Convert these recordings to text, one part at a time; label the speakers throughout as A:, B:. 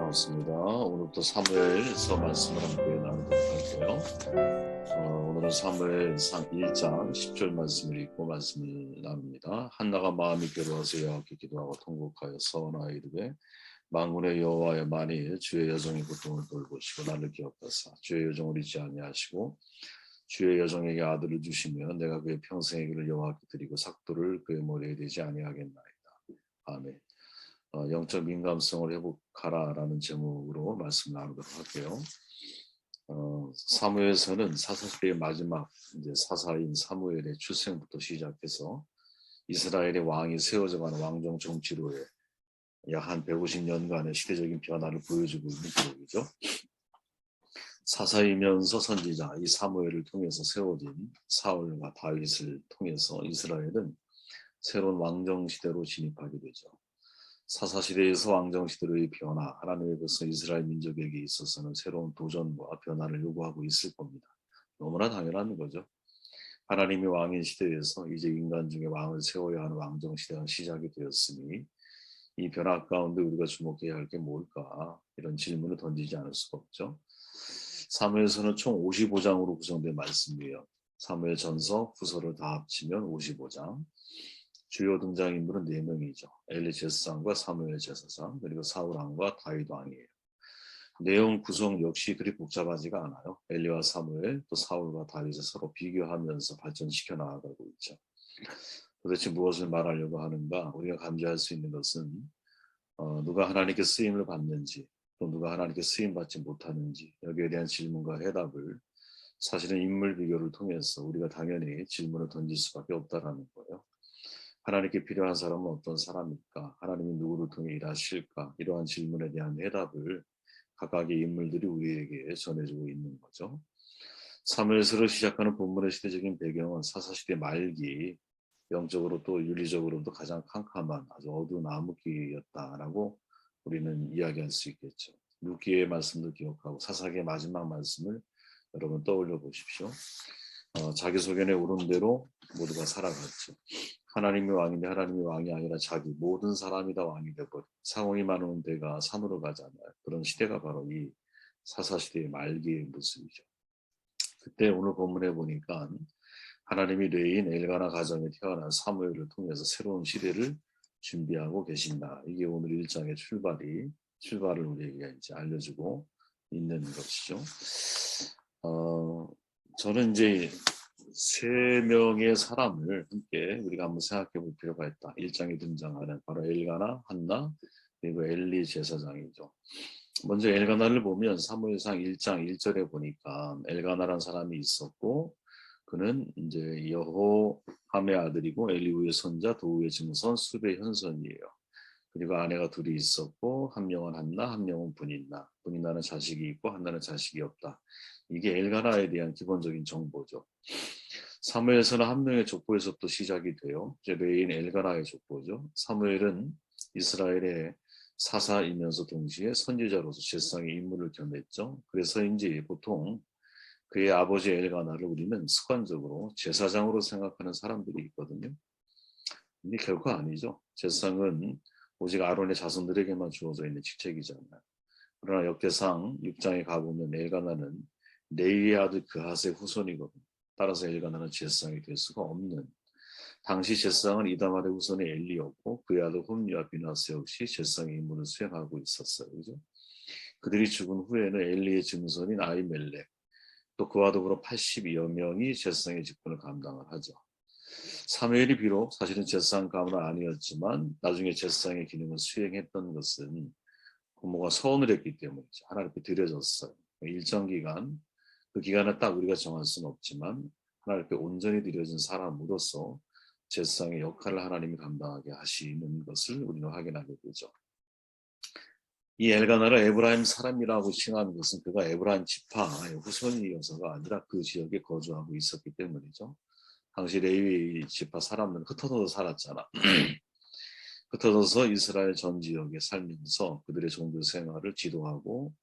A: 반갑습니다. 오늘부터 사무엘서 말씀을 함께 나누도록 할게요. 오늘은 사무엘상 1장 10절 말씀을 읽고 말씀을 나눕니다. 한나가 마음이 괴로워서 여호와께 기도하고 통곡하여 서원하여 이르되 만군의 여호와여 만일 주의 여종의 고통을 돌보시고 나를 기억하사 주의 여종을 잊지 아니하시고 주의 여종에게 아들을 주시면 내가 그의 평생의 길을 여호와께 드리고 삭도를 그의 머리에 대지 아니하겠나이다. 아멘. 영적 민감성을 회복하라라는 제목으로 말씀 나누도록 할게요. 사무엘서는 사사시대의 마지막 이제 사사인 사무엘의 출생부터 시작해서 이스라엘의 왕이 세워져가는 왕정 정치로의 약 한 150년간의 시대적인 변화를 보여주고 있는 기록이죠. 사사이면서 선지자 이 사무엘을 통해서 세워진 사울과 다윗을 통해서 이스라엘은 새로운 왕정 시대로 진입하게 되죠. 사사시대에서 왕정시대로의 변화, 하나님의 백성 이스라엘 민족에게 있어서는 새로운 도전과 변화를 요구하고 있을 겁니다. 너무나 당연한 거죠. 하나님이 왕인 시대에서 이제 인간 중에 왕을 세워야 하는 왕정시대가 시작이 되었으니 이 변화 가운데 우리가 주목해야 할 게 뭘까? 이런 질문을 던지지 않을 수가 없죠. 사무엘서는 총 55장으로 구성된 말씀이에요. 사무엘 전서, 후서를 다 합치면 55장. 주요 등장인물은 4명이죠. 엘리 제사장과 사무엘 제사장, 그리고 사울 왕과 다윗 왕이에요. 내용 구성 역시 그리 복잡하지가 않아요. 엘리와 사무엘, 또 사울과 다윗을 서로 비교하면서 발전시켜 나아가고 있죠. 도대체 무엇을 말하려고 하는가? 우리가 감지할 수 있는 것은 누가 하나님께 쓰임을 받는지, 또 누가 하나님께 쓰임 받지 못하는지, 여기에 대한 질문과 해답을 사실은 인물 비교를 통해서 우리가 당연히 질문을 던질 수밖에 없다라는 거예요. 하나님께 필요한 사람은 어떤 사람일까? 하나님이 누구를 통해 일하실까? 이러한 질문에 대한 해답을 각각의 인물들이 우리에게 전해주고 있는 거죠. 사무엘서를 시작하는 본문의 시대적인 배경은 사사시대 말기, 영적으로 또 윤리적으로도 가장 캄캄한 아주 어두운 암흑기였다라고 우리는 이야기할 수 있겠죠. 룻기의 말씀도 기억하고 사사기의 마지막 말씀을 여러분 떠올려 보십시오. 자기소견에 오른 대로 모두가 살아갔죠. 하나님이 왕인데 하나님이 왕이 아니라 자기 모든 사람이 다 왕이 되고 상황이 많은 데가 산으로 가잖아요. 그런 시대가 바로 이 사사시대의 말기의 모습이죠. 그때 오늘 본문에 보니까 하나님이 레인 엘가나 가정에 태어난 사무엘을 통해서 새로운 시대를 준비하고 계신다. 이게 오늘 1장의 출발을 우리에게 이제 알려주고 있는 것이죠. 저는 이제 3명의 사람을 함께 우리가 한번 생각해 볼 필요가 있다. 1장에 등장하는 바로 엘가나, 한나, 그리고 엘리 제사장이죠. 먼저 엘가나를 보면 사무엘상 1장 1절에 보니까 엘가나라는 사람이 있었고 그는 이제 여호함의 아들이고 엘리후의 손자 도우의 증손 수베의 현손이에요. 그리고 아내가 둘이 있었고 한 명은 한나, 한 명은 분인나. 분인나는 자식이 있고 한나는 자식이 없다. 이게 엘가나에 대한 기본적인 정보죠. 사무엘서는 한 명의 족보에서부터 시작이 돼요. 이제 레인 엘가나의 족보죠. 사무엘은 이스라엘의 사사이면서 동시에 선지자로서 제사장의 임무를 겸했죠. 그래서인지 보통 그의 아버지 엘가나를 우리는 습관적으로 제사장으로 생각하는 사람들이 있거든요. 근데 결코 아니죠. 제사장은 오직 아론의 자손들에게만 주어져 있는 직책이잖아요. 그러나 역대상 6장에 가보면 엘가나는 레위의 아들 그핫의 후손이거든요. 따라서 엘가나는 제사장이 될 수가 없는, 당시 제사장은 이다말의 후손이 엘리였고 그의 아들 홈리와 비나스 역시 제사장의 임무를 수행하고 있었어요. 그죠? 그들이 죽은 후에는 엘리의 증손인 아히멜렉, 또 그와 더불어 82여 명이 제사장의 직분을 감당을 하죠. 사무엘이 비록 사실은 제사장 가문은 아니었지만 나중에 제사장의 기능을 수행했던 것은 부모가 서원을 했기 때문이죠. 하나님께 드려졌어요. 일정 기간, 그 기간을 딱 우리가 정할 수는 없지만 하나님께 온전히 드려진 사람으로서 제사장의 역할을 하나님이 감당하게 하시는 것을 우리는 확인하게 되죠. 이 엘가나를 에브라임 사람이라고 칭하는 것은 그가 에브라임 지파의 후손이어서가 아니라 그 지역에 거주하고 있었기 때문이죠. 당시 레위 지파 사람들은 흩어져서 살았잖아. 흩어져서 이스라엘 전 지역에 살면서 그들의 종교 생활을 지도하고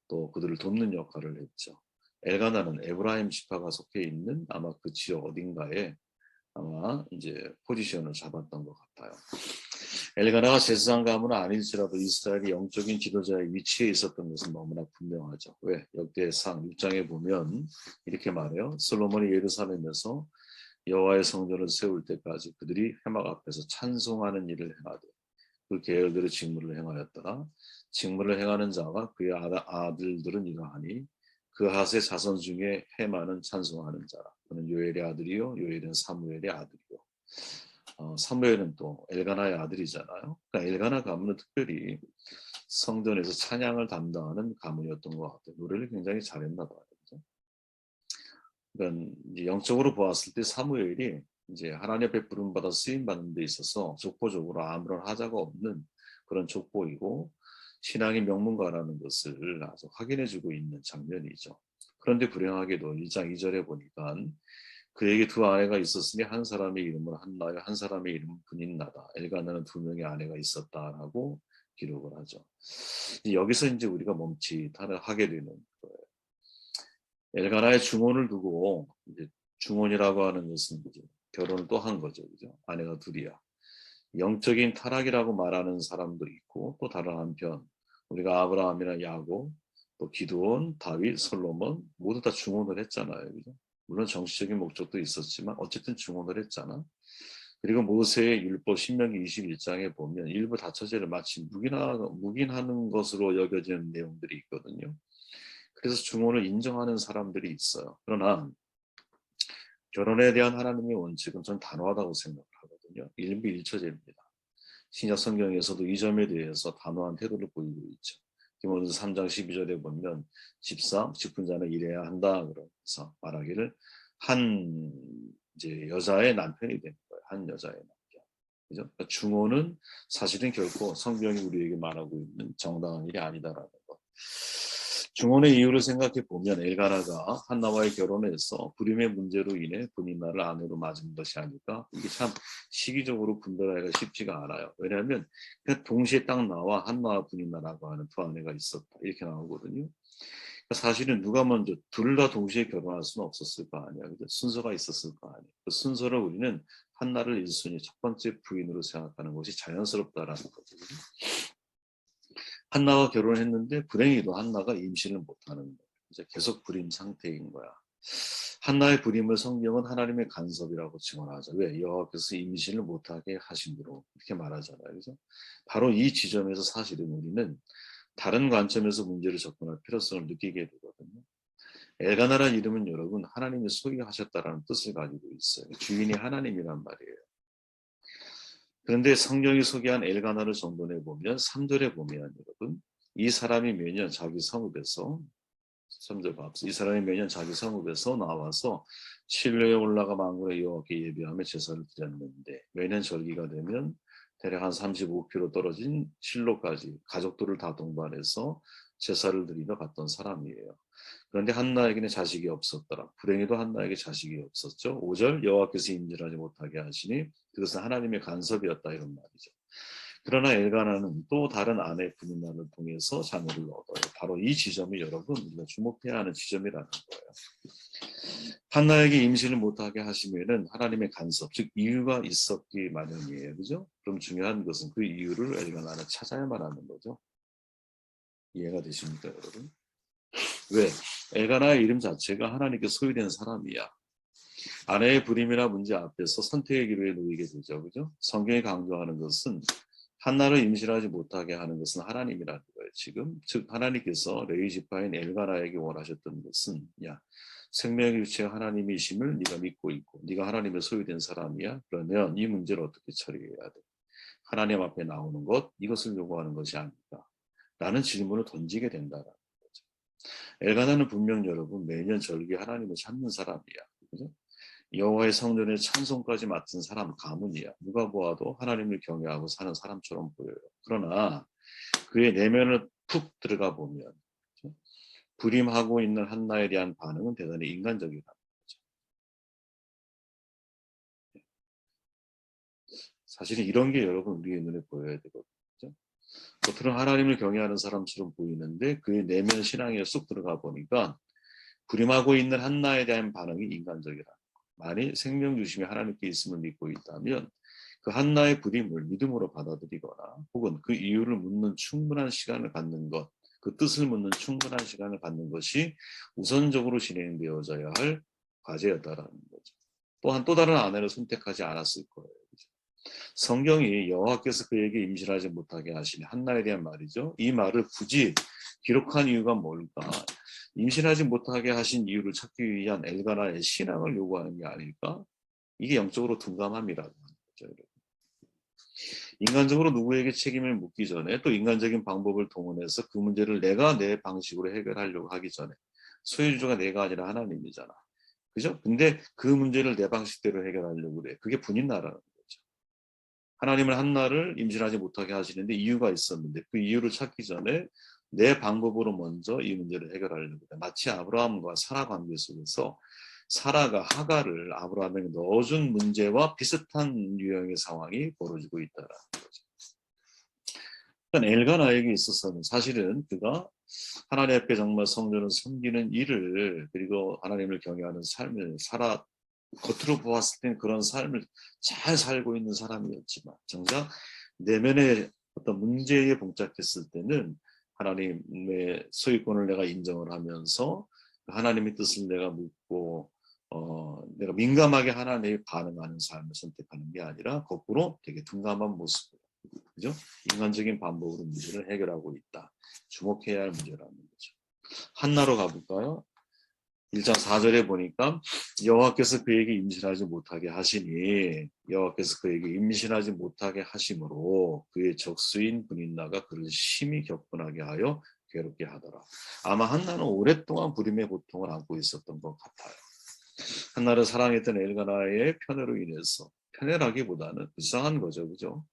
A: 또 그들을 돕는 역할을 했죠. 엘가나는 에브라임 지파가 속해 있는 아마 그 지역 어딘가에 아마 이제 포지션을 잡았던 것 같아요. 엘가나가 제사장 가문은 아닐지라도 이스라엘이 영적인 지도자의 위치에 있었던 것은 너무나 분명하죠. 왜? 역대상 6장에 보면 이렇게 말해요. 솔로몬이 예루살렘에서 여호와의 성전을 세울 때까지 그들이 회막 앞에서 찬송하는 일을 행하되 그 계열들의 직무를 행하였더라. 직무를 행하는 자가 그의 아들들은 이러하니 그핫의 자손 중에 헤만은 찬송하는 자라. 그는 요엘의 아들이요 요엘은 사무엘의 아들이요. 사무엘은 또 엘가나의 아들이잖아요. 그러니까 엘가나 가문은 특별히 성전에서 찬양을 담당하는 가문이었던 것 같아요. 노래를 굉장히 잘했나 봐요. 그렇죠? 그러니까 이제 영적으로 보았을 때 사무엘이 이제 하나님 앞에 부름받아 쓰임 받는 데 있어서 족보적으로 아무런 하자가 없는 그런 족보이고 신앙의 명문가라는 것을 아주 확인해주고 있는 장면이죠. 그런데 불행하게도 1장 2절에 보니까 그에게 두 아내가 있었으니 한 사람의 이름은 한나요, 한 사람의 이름은 분인나다. 엘가나는 두 명의 아내가 있었다라고 기록을 하죠. 여기서 이제 우리가 멈칫하게 되는 거예요. 엘가나의 중혼을 두고 이제 중혼이라고 하는 것은 이제 결혼을 또 한 거죠, 그죠? 아내가 둘이야. 영적인 타락이라고 말하는 사람도 있고 또 다른 한편 우리가 아브라함이나 야곱, 또 기드온, 다윗, 솔로몬 모두 다 중혼을 했잖아요, 그죠? 물론 정치적인 목적도 있었지만 어쨌든 중혼을 했잖아. 그리고 모세의 율법 신명기 21장에 보면 일부 다처제를 마치 묵인하는 것으로 여겨지는 내용들이 있거든요. 그래서 중혼을 인정하는 사람들이 있어요. 그러나 결혼에 대한 하나님의 원칙은 전 단호하다고 생각을 하거든요. 일부 일처제입니다. 신약 성경에서도 이 점에 대해서 단호한 태도를 보이고 있죠. 디모데서 3장 12절에 보면 집사, 직분자는 일해야 한다 그러면서 말하기를 한 이제 여자의 남편이 되는 거예요. 한 여자의 남편. 그죠? 그러니까 중혼은 사실은 결코 성경이 우리에게 말하고 있는 정당한 일이 아니다라는 것. 중혼의 이유를 생각해 보면 엘가나가 한나와의 결혼에서 불임의 문제로 인해 분인나를 아내로 맞은 것이 아닐까. 이게 참 시기적으로 분별하기가 쉽지가 않아요. 왜냐하면 그냥 동시에 딱 나와 한나와 분인나라고 하는 두 아내가 있었다 이렇게 나오거든요. 그러니까 사실은 누가 먼저 둘 다 동시에 결혼할 수는 없었을 거 아니야. 그죠? 순서가 있었을 거 아니야. 그 순서를 우리는 한나를 1순위 첫 번째 부인으로 생각하는 것이 자연스럽다라는 거거든요. 한나와 결혼했는데 불행히도 한나가 임신을 못하는 거예요. 이제 계속 불임 상태인 거야. 한나의 불임을 성경은 하나님의 간섭이라고 증언하죠. 왜? 여호와께서 임신을 못하게 하심으로 이렇게 말하잖아요. 그래서 바로 이 지점에서 사실은 우리는 다른 관점에서 문제를 접근할 필요성을 느끼게 되거든요. 엘가나라는 이름은 여러분 하나님이 소유하셨다라는 뜻을 가지고 있어요. 주인이 하나님이란 말이에요. 그런데 성경이 소개한 엘가나를 정돈해 보면 3절에 보면 여러분 이 사람이 매년 자기 성읍에서 3절 앞서 이 사람이 매년 자기 성읍에서 나와서 실로에 올라가 만군의 여호와께 예배하며 제사를 드렸는데 매년 절기가 되면 대략 한 35km 떨어진 실로까지 가족들을 다 동반해서 제사를 드리러 갔던 사람이에요. 그런데 한나에게는 자식이 없었더라. 불행히도 한나에게 자식이 없었죠. 5절 여호와께서 임질하지 못하게 하시니 그것은 하나님의 간섭이었다 이런 말이죠. 그러나 엘가나는 또 다른 아내 분인나를 통해서 자녀를 얻어요. 바로 이 지점이 여러분 우리가 주목해야 하는 지점이라는 거예요. 한나에게 임신을 못하게 하시면은 하나님의 간섭, 즉 이유가 있었기 마련이에요. 그죠? 그럼 중요한 것은 그 이유를 엘가나는 찾아야만 하는 거죠. 이해가 되십니까, 여러분? 왜? 엘가나의 이름 자체가 하나님께 소유된 사람이야. 아내의 불임이나 문제 앞에서 선택의 기로에 놓이게 되죠. 그죠? 성경이 강조하는 것은 한나를 임신하지 못하게 하는 것은 하나님이라는 거예요. 지금 즉 하나님께서 레위 지파인 엘가나에게 원하셨던 것은 야 생명의 주체가 하나님이심을 네가 믿고 있고 네가 하나님의 소유된 사람이야. 그러면 이 문제를 어떻게 처리해야 돼? 하나님 앞에 나오는 것 이것을 요구하는 것이 아닐까? 라는 질문을 던지게 된다라는 거죠. 엘가나는 분명 여러분 매년 절기 하나님을 찾는 사람이야. 그죠? 여호와의 성전의 찬송까지 맡은 사람 가문이야. 누가 보아도 하나님을 경외하고 사는 사람처럼 보여요. 그러나 그의 내면을 푹 들어가 보면 그렇죠? 불임하고 있는 한나에 대한 반응은 대단히 인간적이라는 거죠. 사실은 이런 게 여러분 우리의 눈에 보여야 되거든요. 그렇죠? 겉으로는 하나님을 경외하는 사람처럼 보이는데 그의 내면 신앙에 쑥 들어가 보니까 불임하고 있는 한나에 대한 반응이 인간적이라. 만일 생명 주심이 하나님께 있음을 믿고 있다면 그 한나의 부림을 믿음으로 받아들이거나 혹은 그 이유를 묻는 충분한 시간을 갖는 것, 그 뜻을 묻는 충분한 시간을 갖는 것이 우선적으로 진행되어져야 할 과제였다라는 거죠. 또한 또 다른 아내를 선택하지 않았을 거예요. 그죠? 성경이 여호와께서 그에게 임신하지 못하게 하시니 한나에 대한 말이죠. 이 말을 굳이 기록한 이유가 뭘까? 임신하지 못하게 하신 이유를 찾기 위한 엘가나의 신앙을 요구하는 게 아닐까? 이게 영적으로 둔감함이라고 하는 거죠. 인간적으로 누구에게 책임을 묻기 전에 또 인간적인 방법을 동원해서 그 문제를 내가 내 방식으로 해결하려고 하기 전에 소유주가 내가 아니라 하나님이잖아. 그죠? 근데 그 문제를 내 방식대로 해결하려고 그래. 그게 분인나라는 거죠. 하나님은 한나를 임신하지 못하게 하시는데 이유가 있었는데 그 이유를 찾기 전에 내 방법으로 먼저 이 문제를 해결하려고 그래. 마치 아브라함과 사라 관계 속에서 사라가 하가를 아브라함에게 넣어준 문제와 비슷한 유형의 상황이 벌어지고 있다라는 거죠. 그러니까 엘가나에게 있어서는 사실은 그가 하나님 앞에 정말 성전을 섬기는 일을 그리고 하나님을 경외하는 삶을 겉으로 보았을 땐 그런 삶을 잘 살고 있는 사람이었지만 정작 내면의 어떤 문제에 봉착했을 때는 하나님의 소유권을 내가 인정을 하면서 하나님의 뜻을 내가 묻고 내가 민감하게 하나님에 반응하는 삶을 선택하는 게 아니라 거꾸로 되게 둔감한 모습으로 그죠? 인간적인 방법으로 문제를 해결하고 있다. 주목해야 할 문제라는 거죠. 한나로 가볼까요? 1장 4절에 보니까 여호와께서 그에게 임신하지 못하게 하시니 여호와께서 그에게 임신하지 못하게 하심으로 그의 적수인 분인나가 그를 심히 격분하게 하여 괴롭게 하더라. 아마 한나는 오랫동안 불임의 고통을 안고 있었던 것 같아요. 한나를 사랑했던 엘가나의 편애로 인해서 편애라기보다는 불쌍한 거죠. 그죠?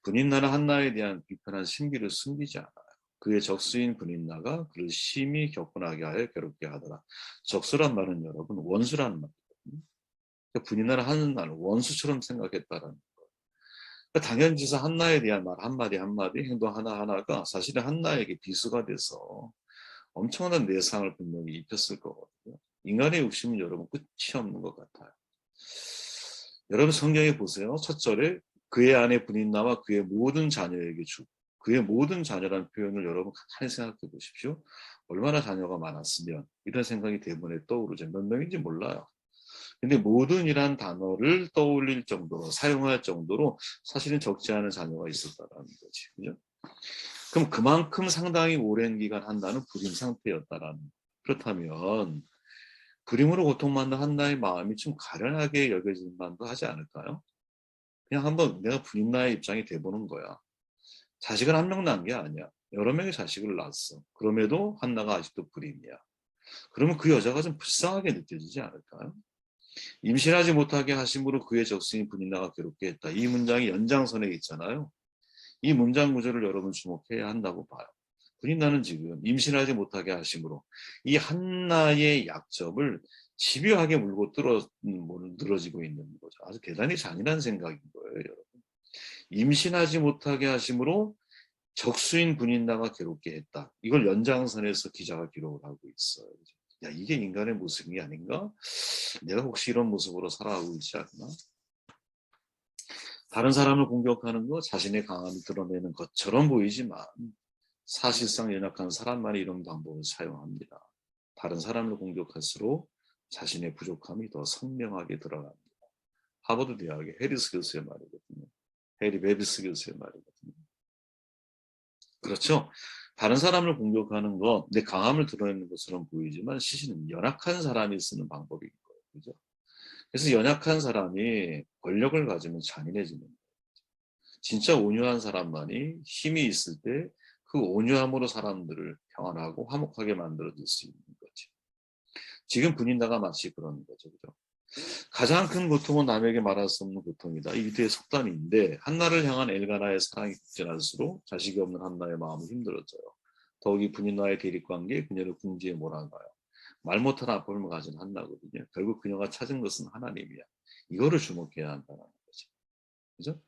A: 분인나는 한나에 대한 비판한 심기를 숨기지 않아요. 그의 적수인 분인나가 그를 심히 격분하게 하여 괴롭게 하더라. 적수란 말은 여러분 원수라는 말이거든요. 그러니까 분인나는 한나를 원수처럼 생각했다라는 거예요. 그러니까 당연지사 한나에 대한 말 한마디 한마디 행동 하나하나가 사실은 한나에게 비수가 돼서 엄청난 내상을 분명히 입혔을 거거든요. 인간의 욕심은 여러분 끝이 없는 것 같아요. 여러분 성경에 보세요. 첫 절에 그의 아내 분인나와 그의 모든 자녀에게 주고 그의 모든 자녀라는 표현을 여러분 가만히 생각해 보십시오. 얼마나 자녀가 많았으면 이런 생각이 대본에 떠오르죠. 몇 명인지 몰라요. 근데 모든이란 단어를 떠올릴 정도로 사용할 정도로 사실은 적지 않은 자녀가 있었다라는 거지. 그죠? 그럼 그만큼 상당히 오랜 기간 한나는 불임 상태였다라는 거예요. 그렇다면 불임으로 고통받는 한나의 마음이 좀 가련하게 여겨질 만도 하지 않을까요? 그냥 한번 내가 불임나의 입장이 돼보는 거야. 자식을 한 명 낳은 게 아니야. 여러 명의 자식을 낳았어. 그럼에도 한나가 아직도 불임이야. 그러면 그 여자가 좀 불쌍하게 느껴지지 않을까요? 임신하지 못하게 하심으로 그의 적신이 분인나가 괴롭게 했다. 이 문장이 연장선에 있잖아요. 이 문장 구조를 여러분 주목해야 한다고 봐요. 분인나는 지금 임신하지 못하게 하심으로 이 한나의 약점을 집요하게 물고 늘어지고 있는 거죠. 아주 대단히 잔인한 생각인 거예요, 여러분. 임신하지 못하게 하심으로 적수인 분인나가 괴롭게 했다. 이걸 연장선에서 기자가 기록을 하고 있어요. 야, 이게 인간의 모습이 아닌가? 내가 혹시 이런 모습으로 살아가고 있지 않나? 다른 사람을 공격하는 거 자신의 강함을 드러내는 것처럼 보이지만 사실상 연약한 사람만이 이런 방법을 사용합니다. 다른 사람을 공격할수록 자신의 부족함이 더 선명하게 드러납니다. 하버드 대학의 해리스 교수의 말이거든요. 해리 베비스 교수의 말이거든요. 그렇죠. 다른 사람을 공격하는 건 내 강함을 드러내는 것처럼 보이지만 시신은 연약한 사람이 쓰는 방법인 거예요. 그죠? 그래서 연약한 사람이 권력을 가지면 잔인해지는 거예요. 진짜 온유한 사람만이 힘이 있을 때 그 온유함으로 사람들을 평안하고 화목하게 만들어줄 수 있는 거지. 지금 분인나가 마치 그런 거죠. 그죠? 가장 큰 고통은 남에게 말할 수 없는 고통이다. 이 위대의 속담인데 한나를 향한 엘가나의 사랑이 극진할수록 자식이 없는 한나의 마음은 힘들어져요. 더욱이 분인나의 대립관계에 그녀를 궁지에 몰아가요. 말 못한 아픔을 가진 한나거든요. 결국 그녀가 찾은 것은 하나님이야. 이거를 주목해야 한다는 거죠. 그죠?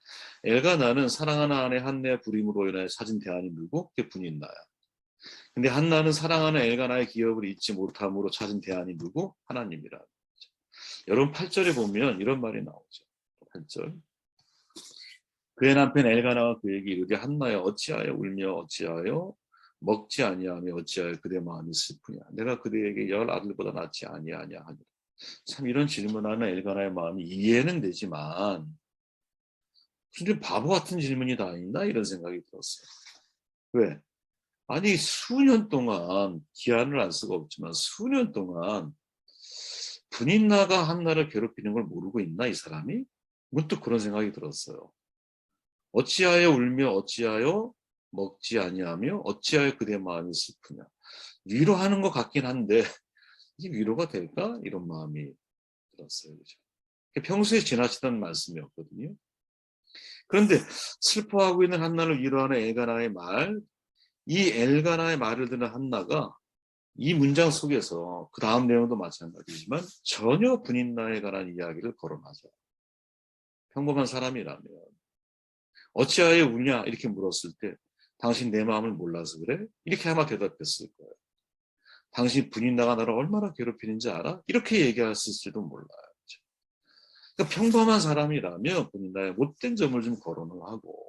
A: 엘가나는 사랑하는 아내 한나의 불임으로 인해 찾은 대안이 누구? 그게 분인나야. 근데 한나는 사랑하는 엘가나의 기업을 잊지 못함으로 찾은 대안이 누구? 하나님이라. 여러분 8절에 보면 이런 말이 나오죠. 8절. 그의 남편 엘가나가 그에게 이르되 한나여 어찌하여 울며 어찌하여 먹지 아니하며 어찌하여 그대 마음이 슬프냐 내가 그대에게 10 아들보다 낫지 아니하냐 하니라. 참 이런 질문하는 엘가나의 마음이 이해는 되지만 진짜 바보 같은 질문이 다 있나 이런 생각이 들었어요. 왜? 아니 수년 동안 기한을 알 수가 없지만 수년 동안 분인나가 한나를 괴롭히는 걸 모르고 있나 이 사람이? 문득 그런 생각이 들었어요. 어찌하여 울며 어찌하여 먹지 아니하며 어찌하여 그대 마음이 슬프냐. 위로하는 것 같긴 한데 이게 위로가 될까? 이런 마음이 들었어요. 그죠? 평소에 지나치던 말씀이었거든요. 그런데 슬퍼하고 있는 한나를 위로하는 엘가나의 말, 이 엘가나의 말을 듣는 한나가 이 문장 속에서 그 다음 내용도 마찬가지지만 전혀 분인나에 관한 이야기를 거론하죠. 평범한 사람이라면 어찌하여 우냐 이렇게 물었을 때 당신 내 마음을 몰라서 그래? 이렇게 아마 대답했을 거예요. 당신 분인나가 나를 얼마나 괴롭히는지 알아? 이렇게 얘기했을지도 몰라요. 그러니까 평범한 사람이라면 분인나의 못된 점을 좀 거론을 하고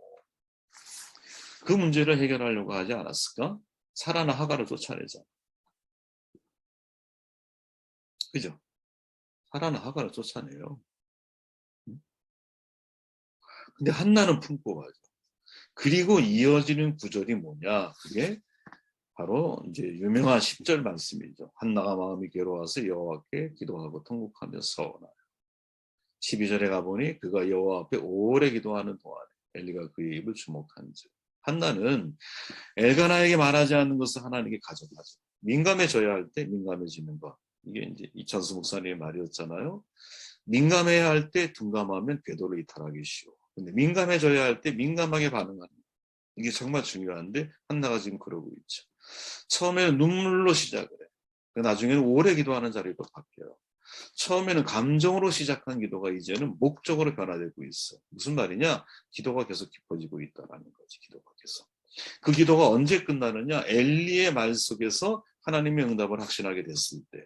A: 그 문제를 해결하려고 하지 않았을까? 사라나 하가를 쫓아내자. 그죠? 사라나 하가를 쫓아내요. 근데 한나는 품고 가죠. 그리고 이어지는 구절이 뭐냐? 그게 바로 이제 유명한 10절 말씀이죠. 한나가 마음이 괴로워서 여호와께 기도하고 통곡하며 서원하여. 12절에 가보니 그가 여호와 앞에 오래 기도하는 동안에 엘리가 그의 입을 주목한즉. 한나는 엘가나에게 말하지 않는 것을 하나님께 가져가죠. 민감해져야 할 때 민감해지는 것. 이게 이제 이찬수 목사님의 말이었잖아요. 민감해야 할 때 둔감하면 궤도를 이탈하기 쉬워. 근데 민감해져야 할 때 민감하게 반응하는 이게 정말 중요한데 한나가 지금 그러고 있죠. 처음에는 눈물로 시작을 해. 나중에는 오래 기도하는 자리로 바뀌어요. 처음에는 감정으로 시작한 기도가 이제는 목적으로 변화되고 있어. 무슨 말이냐? 기도가 계속 깊어지고 있다는 거지. 기도가 계속. 그 기도가 언제 끝나느냐? 엘리의 말 속에서 하나님의 응답을 확신하게 됐을 때.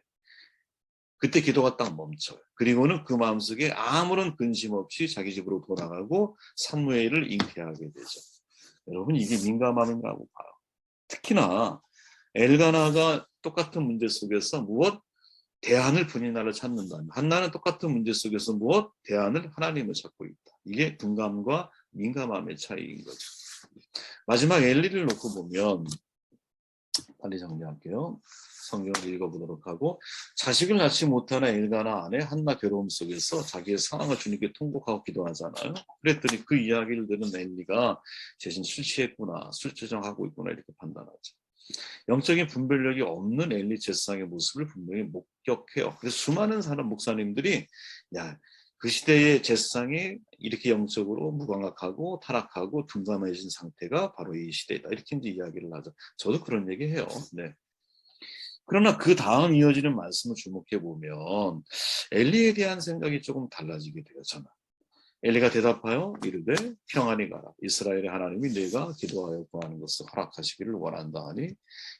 A: 그때 기도가 딱 멈춰요. 그리고는 그 마음속에 아무런 근심 없이 자기 집으로 돌아가고 사무엘을 잉태하게 되죠. 여러분 이게 민감함이라고 봐요. 특히나 엘가나가 똑같은 문제 속에서 무엇? 대안을 분인나를 찾는다면 한나는 똑같은 문제 속에서 무엇? 대안을 하나님을 찾고 있다. 이게 둔감과 민감함의 차이인 거죠. 마지막 엘리를 놓고 보면 빨리 정리할게요. 성경을 읽어보도록 하고 자식을 낳지 못하는 엘가나 아내 한나 괴로움 속에서 자기의 상황을 주님께 통곡하고 기도하잖아요. 그랬더니 그 이야기를 들은 엘리가 자신 술 취했구나, 술주정하고 있구나 이렇게 판단하죠. 영적인 분별력이 없는 엘리 제사장의 모습을 분명히 목격해요. 그래서 수많은 사람 목사님들이 야, 그 시대의 제사장이 이렇게 영적으로 무감각하고 타락하고 둔감해진 상태가 바로 이 시대이다. 이렇게 이제 이야기를 하죠. 저도 그런 얘기해요. 네. 그러나 그 다음 이어지는 말씀을 주목해 보면 엘리에 대한 생각이 조금 달라지게 돼요. 저는. 엘리가 대답하여 이르되 평안히 가라. 이스라엘의 하나님이 내가 기도하여 구하는 것을 허락하시기를 원한다 하니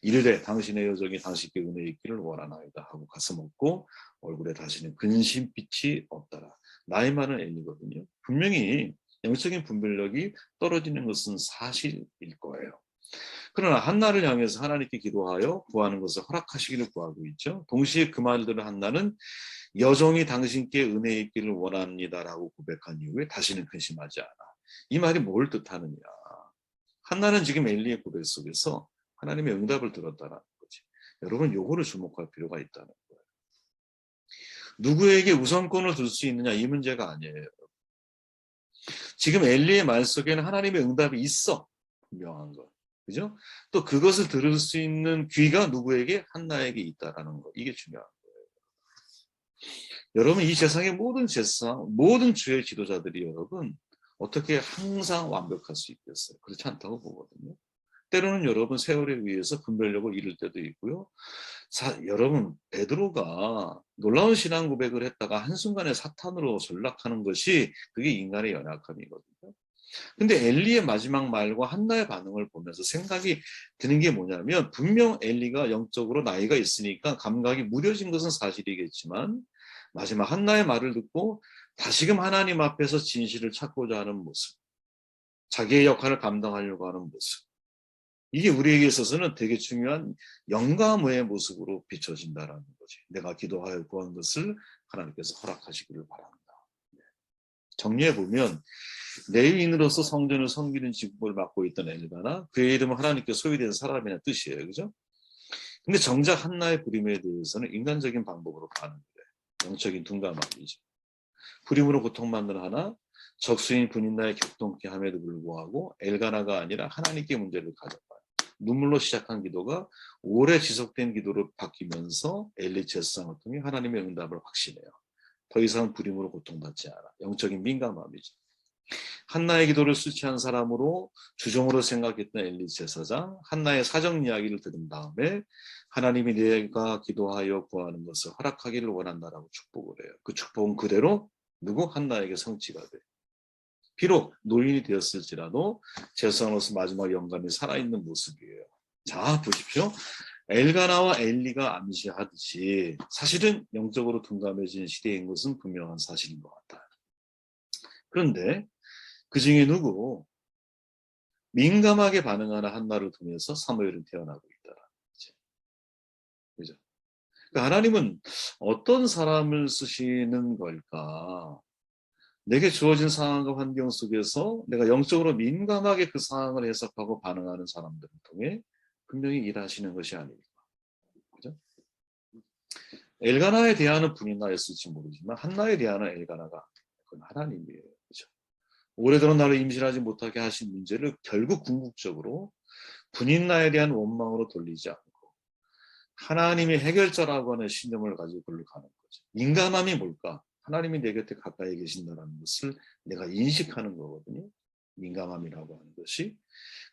A: 이르되 당신의 여정이 당신께 은혜 있기를 원하나이다 하고 가슴 엎고 얼굴에 다시는 근심빛이 없더라. 나이 많은 엘리거든요. 분명히 영적인 분별력이 떨어지는 것은 사실일 거예요. 그러나 한나를 향해서 하나님께 기도하여 구하는 것을 허락하시기를 구하고 있죠. 동시에 그 말을 들은 한나는 여종이 당신께 은혜 있기를 원합니다라고 고백한 이후에 다시는 근심하지 않아. 이 말이 뭘 뜻하느냐. 한나는 지금 엘리의 고백 속에서 하나님의 응답을 들었다는 거지. 여러분 요거를 주목할 필요가 있다는 거예요. 누구에게 우선권을 둘 수 있느냐 이 문제가 아니에요. 지금 엘리의 말 속에는 하나님의 응답이 있어. 분명한 거. 그죠? 또 그것을 들을 수 있는 귀가 누구에게? 한나에게 있다라는 거. 이게 중요한 거예요. 여러분 이 세상의 모든 제사장, 모든 주의 지도자들이 여러분 어떻게 항상 완벽할 수 있겠어요? 그렇지 않다고 보거든요. 때로는 여러분 세월에 의해서 분별력을 잃을 때도 있고요. 여러분 베드로가 놀라운 신앙 고백을 했다가 한순간에 사탄으로 전락하는 것이 그게 인간의 연약함이거든요. 근데 엘리의 마지막 말과 한나의 반응을 보면서 생각이 드는 게 뭐냐면 분명 엘리가 영적으로 나이가 있으니까 감각이 무뎌진 것은 사실이겠지만 마지막 한나의 말을 듣고 다시금 하나님 앞에서 진실을 찾고자 하는 모습. 자기의 역할을 감당하려고 하는 모습. 이게 우리에게 있어서는 되게 중요한 영감의 모습으로 비춰진다라는 거지. 내가 기도하여 구한 것을 하나님께서 허락하시기를 바랍니다. 정리해보면 레위인으로서 성전을 섬기는 직분을 맡고 있던 엘가나, 그의 이름은 하나님께 소유된 사람이라는 뜻이에요. 그죠? 근데 정작 한나의 부림에 대해서는 인간적인 방법으로 반응을 해. 영적인 둔감함이죠. 부림으로 고통받는 하나, 적수인 분인나의 격동케 함에도 불구하고 엘가나가 아니라 하나님께 문제를 가져봐요. 눈물로 시작한 기도가 오래 지속된 기도로 바뀌면서 엘리 제사장을 통해 하나님의 응답을 확신해요. 더 이상 부림으로 고통받지 않아. 영적인 민감함이죠. 한나의 기도를 수치한 사람으로 주종으로 생각했던 엘리 제사장, 한나의 사정 이야기를 들은 다음에 하나님이 내가 기도하여 구하는 것을 허락하기를 원한다라고 축복을 해요. 그 축복은 그대로 누구? 한나에게 성취가 돼. 비록 노인이 되었을지라도 제사장으로서 마지막 영감이 살아있는 모습이에요. 자, 보십시오. 엘가나와 엘리가 암시하듯이 사실은 영적으로 둔감해진 시대인 것은 분명한 사실인 것 같아요. 그런데 그 중에 누구? 민감하게 반응하는 한나를 통해서 사무엘은 태어나고 있다라는 거죠. 그죠? 그러니까 하나님은 어떤 사람을 쓰시는 걸까? 내게 주어진 상황과 환경 속에서 내가 영적으로 민감하게 그 상황을 해석하고 반응하는 사람들을 통해 분명히 일하시는 것이 아닙니까? 그죠? 엘가나에 대하는 분인나였을지 모르지만 한나에 대하는 엘가나가 그건 하나님이에요. 그죠? 오래도록 나를 임신하지 못하게 하신 문제를 결국 궁극적으로 분인나에 대한 원망으로 돌리지 않고 하나님이 해결자라고 하는 신념을 가지고 그걸로 가는 거죠. 민감함이 뭘까? 하나님이 내 곁에 가까이 계신다는 것을 내가 인식하는 거거든요. 민감함이라고 하는 것이.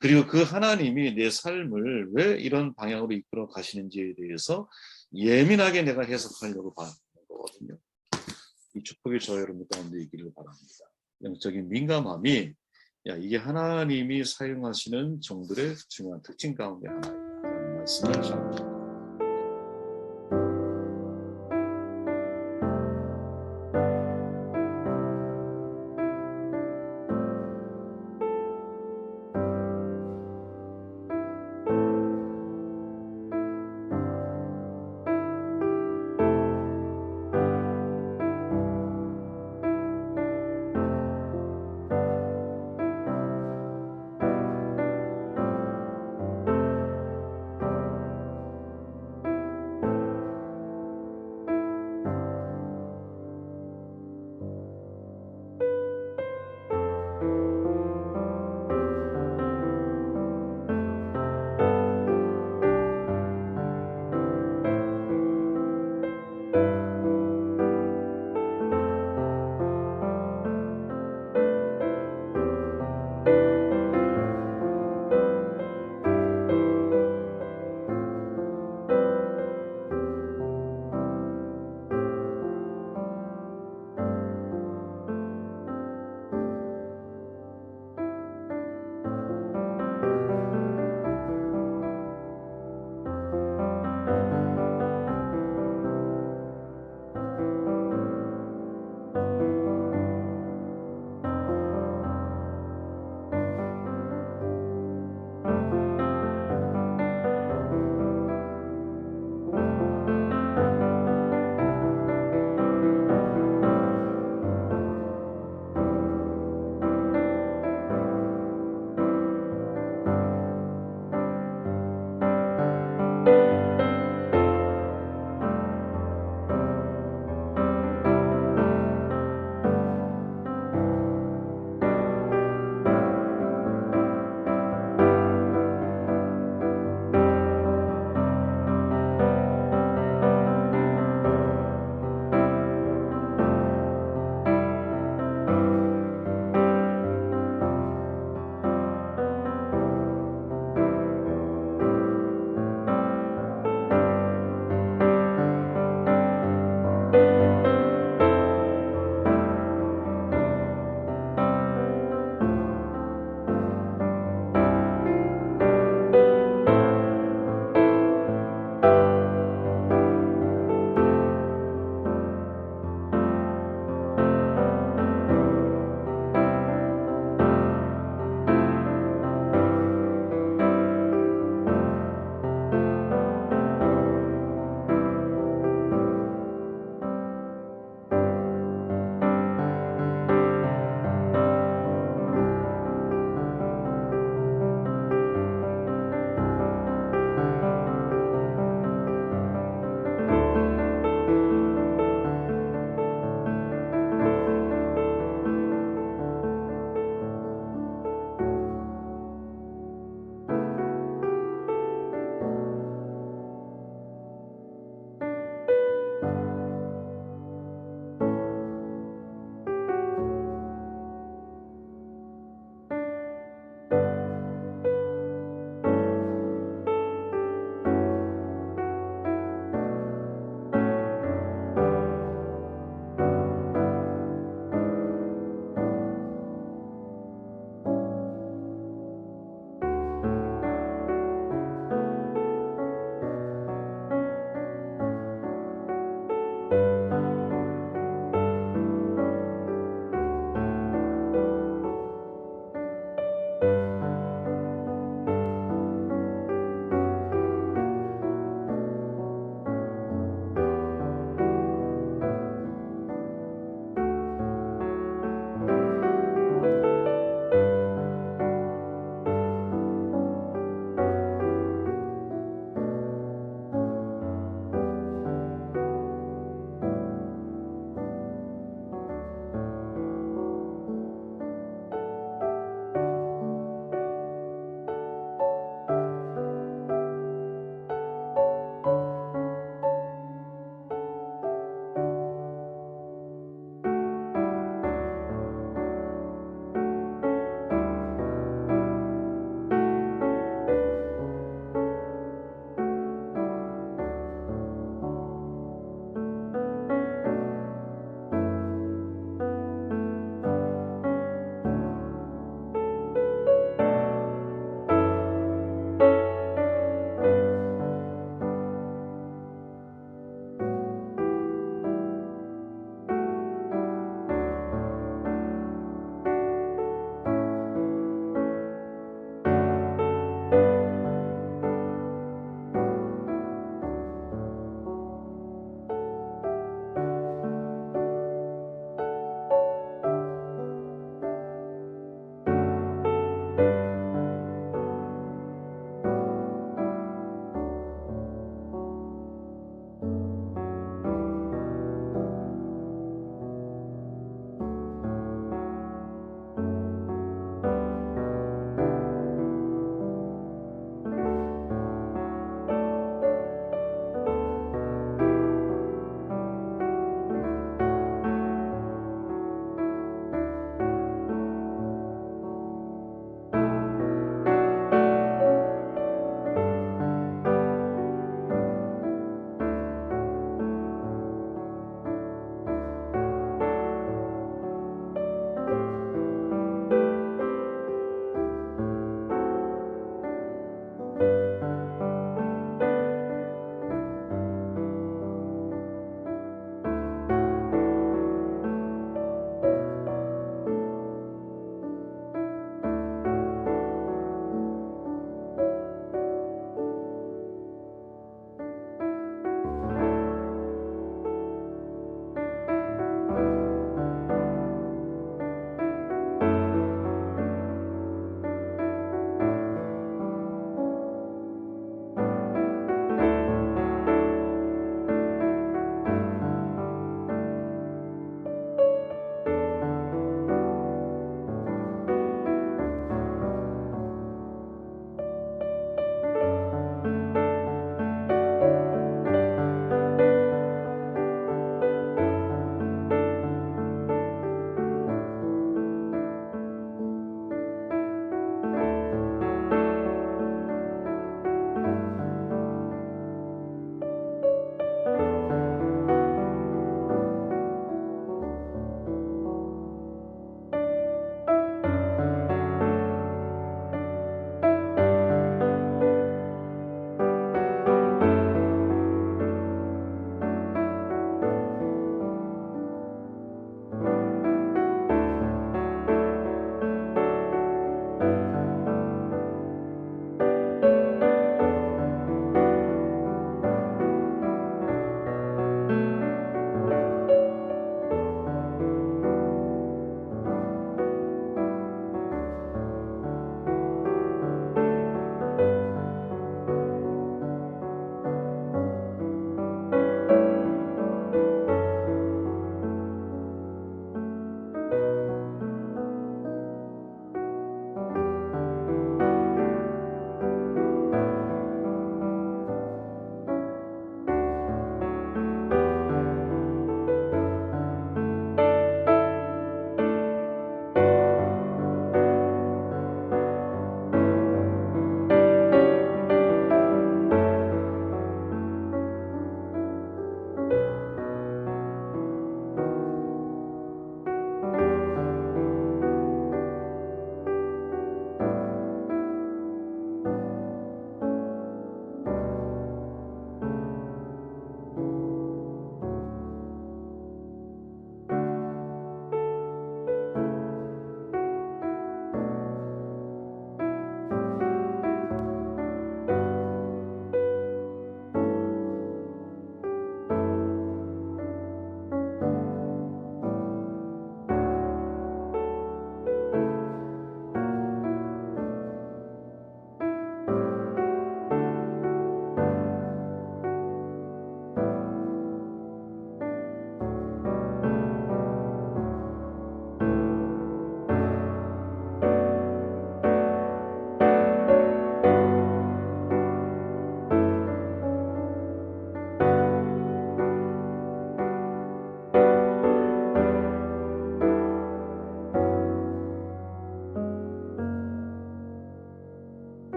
A: 그리고 그 하나님이 내 삶을 왜 이런 방향으로 이끌어 가시는지에 대해서 예민하게 내가 해석하려고 하는 거거든요. 이 축복이 저 여러분 가운데 있기를 바랍니다. 영적인 민감함이 이게 하나님이 사용하시는 종들의 중요한 특징 가운데 하나이다. 라는 말씀을 잘